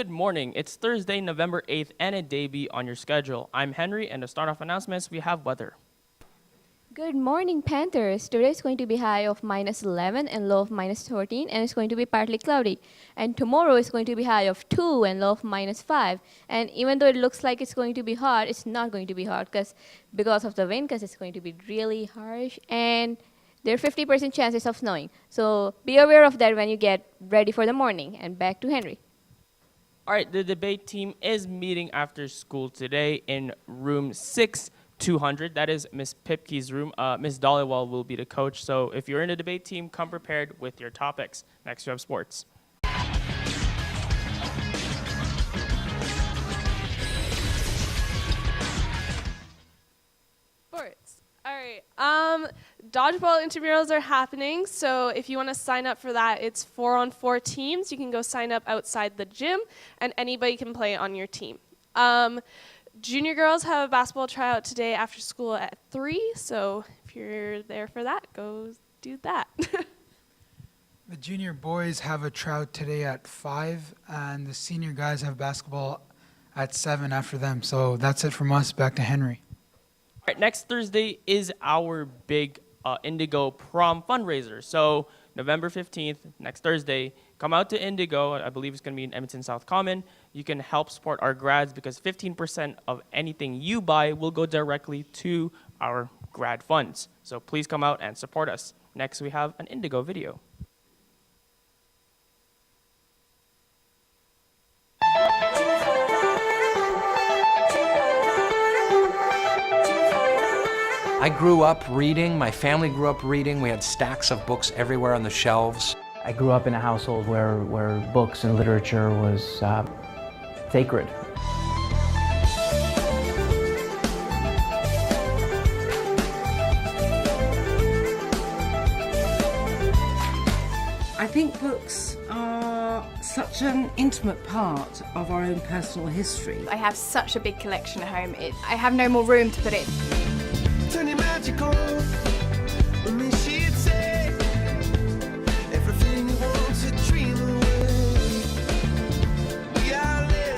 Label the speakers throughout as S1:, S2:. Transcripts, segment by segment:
S1: Good morning. It's Thursday, November 8th, and a debut on your schedule. I'm Henry, and to start off announcements, we have weather.
S2: Good morning, Panthers. Today is going to be high of -11 and low of -14, and it's going to be partly cloudy. And tomorrow is going to be high of 2 and low of -5. And even though it looks like it's going to be hot, it's not going to be hot because of the wind, because it's going to be really harsh, and there are 50% chances of snowing. So be aware of that when you get ready for the morning. And back to Henry.
S1: All right, the debate team is meeting after school today in room 6200. That is Miss Pipke's room. Miss Dollywell will be the coach. So if you're in the debate team, come prepared with your topics. Next, we have sports.
S3: Sports. All right. Dodgeball intramurals are happening, so if you want to sign up for that, it's 4-on-4 teams. You can go sign up outside the gym, and anybody can play on your team. Junior girls have a basketball tryout today after school at 3, so if you're there for that, go do that.
S4: The junior boys have a tryout today at 5, and the senior guys have basketball at 7 after them. So that's it from us. Back to Henry.
S1: All right, next Thursday is our big Indigo prom fundraiser. So November 15th, next Thursday, come out to Indigo. I believe it's going to be in Edmonton South Common. You can help support our grads because 15% of anything you buy will go directly to our grad funds. So please come out and support us. Next, we have an Indigo video.
S5: I grew up reading, my family grew up reading, we had stacks of books everywhere on the shelves.
S6: I grew up in a household where books and literature was sacred.
S7: I think books are such an intimate part of our own personal history.
S8: I have such a big collection at home. I have no more room to put it.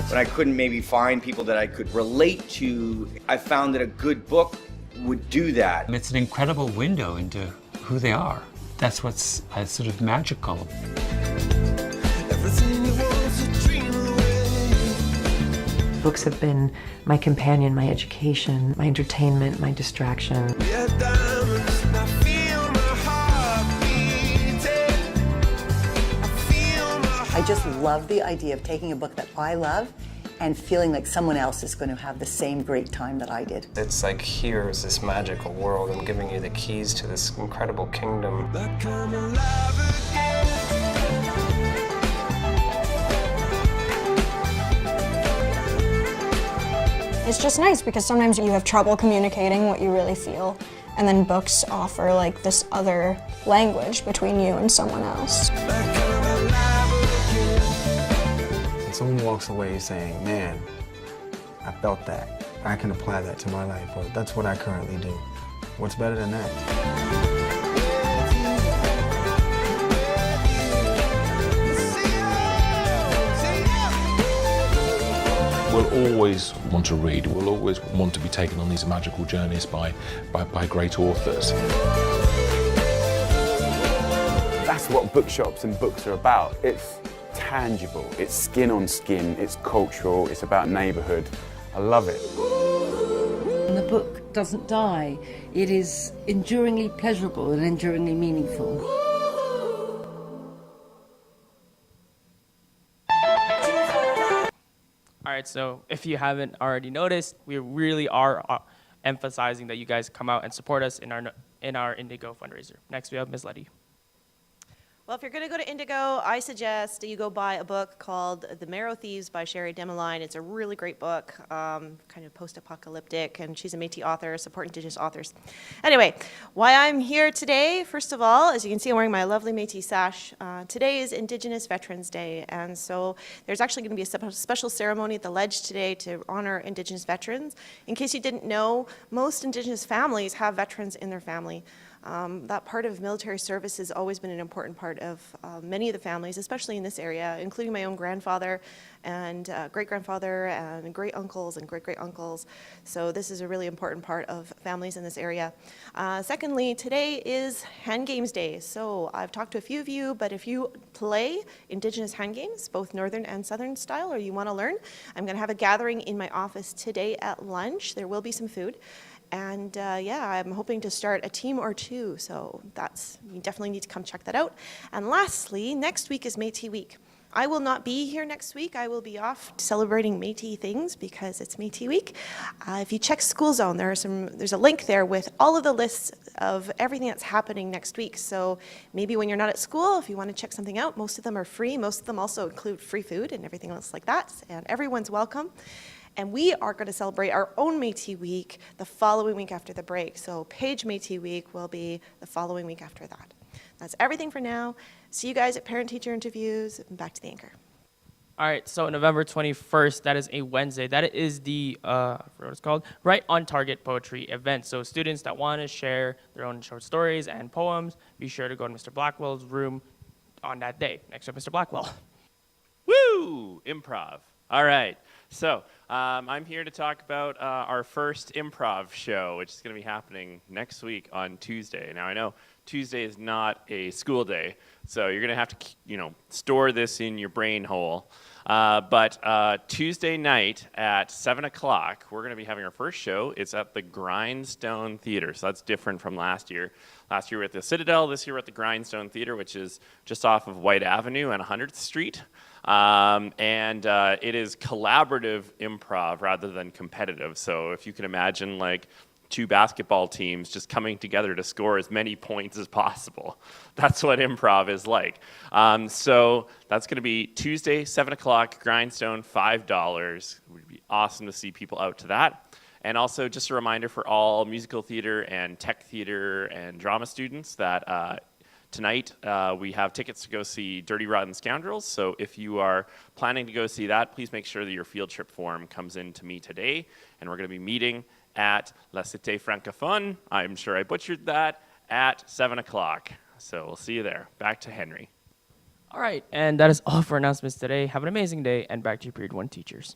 S9: When I couldn't maybe find people that I could relate to, I found that a good book would do that.
S10: It's an incredible window into who they are. That's what's sort of magical.
S11: Books have been my companion, my education, my entertainment, my distraction.
S12: I just love the idea of taking a book that I love and feeling like someone else is going to have the same great time that I did.
S13: It's like here's this magical world. I'm giving you the keys to this incredible kingdom.
S14: It's just nice because sometimes you have trouble communicating what you really feel, and then books offer like this other language between you and someone else.
S15: Someone walks away saying, man, I felt that. I can apply that to my life, or that's what I currently do. What's better than that?
S16: We'll always want to read. We'll always want to be taken on these magical journeys by great authors.
S17: That's what bookshops and books are about. It's tangible, it's skin on skin, it's cultural, it's about neighbourhood. I love it.
S7: And the book doesn't die. It is enduringly pleasurable and enduringly meaningful.
S1: All right, so if you haven't already noticed, we really are emphasizing that you guys come out and support us in our Indigo fundraiser. Next, we have Ms. Letty.
S18: Well, if you're going to go to Indigo, I suggest that you go buy a book called The Marrow Thieves by Sherry Demeline. It's a really great book, kind of post-apocalyptic, and she's a Métis author, support Indigenous authors. Anyway, why I'm here today, first of all, as you can see, I'm wearing my lovely Métis sash. Today is Indigenous Veterans Day, and so there's actually going to be a special ceremony at the Ledge today to honor Indigenous veterans. In case you didn't know, most Indigenous families have veterans in their family. That part of military service has always been an important part of many of the families, especially in this area, including my own grandfather and great-grandfather and great-uncles and great-great-uncles. So this is a really important part of families in this area. Secondly, today is Hand Games Day. So I've talked to a few of you, but if you play Indigenous hand games, both Northern and Southern style, or you want to learn, I'm going to have a gathering in my office today at lunch. There will be some food. And yeah, I'm hoping to start a team or two, so you definitely need to come check that out. And lastly, next week is Métis Week. I will not be here next week. I will be off celebrating Métis things because it's Métis Week. If you check School Zone, there's a link there with all of the lists of everything that's happening next week. So maybe when you're not at school, if you want to check something out, most of them are free. Most of them also include free food and everything else like that, and everyone's welcome. And we are going to celebrate our own Métis Week the following week after the break. So Page Métis Week will be the following week after that. That's everything for now. See you guys at parent-teacher interviews, and back to the anchor.
S1: All right, so November 21st, that is a Wednesday. That is the, I forgot what it's called, Right on Target Poetry event. So students that want to share their own short stories and poems, be sure to go to Mr. Blackwell's room on that day, next to Mr. Blackwell.
S19: Woo! Improv. All right. So I'm here to talk about our first improv show, which is going to be happening next week on Tuesday. Now, I know Tuesday is not a school day, so you're going to have to, store this in your brain hole. But Tuesday night at 7 o'clock, we're going to be having our first show. It's at the Grindstone Theater, so that's different from last year. Last year we were at the Citadel. This year we're at the Grindstone Theater, which is just off of White Avenue and 100th Street. And it is collaborative improv rather than competitive. So if you can imagine like two basketball teams just coming together to score as many points as possible. That's what improv is like. So that's going to be Tuesday, 7 o'clock, Grindstone, $5. It would be awesome to see people out to that. And also just a reminder for all musical theater and tech theater and drama students that tonight, we have tickets to go see Dirty Rotten Scoundrels. So if you are planning to go see that, please make sure that your field trip form comes in to me today. And we're going to be meeting at La Cité Francophone. I'm sure I butchered that, at 7 o'clock. So we'll see you there. Back to Henry.
S1: All right, and that is all for announcements today. Have an amazing day, and back to your Period 1 teachers.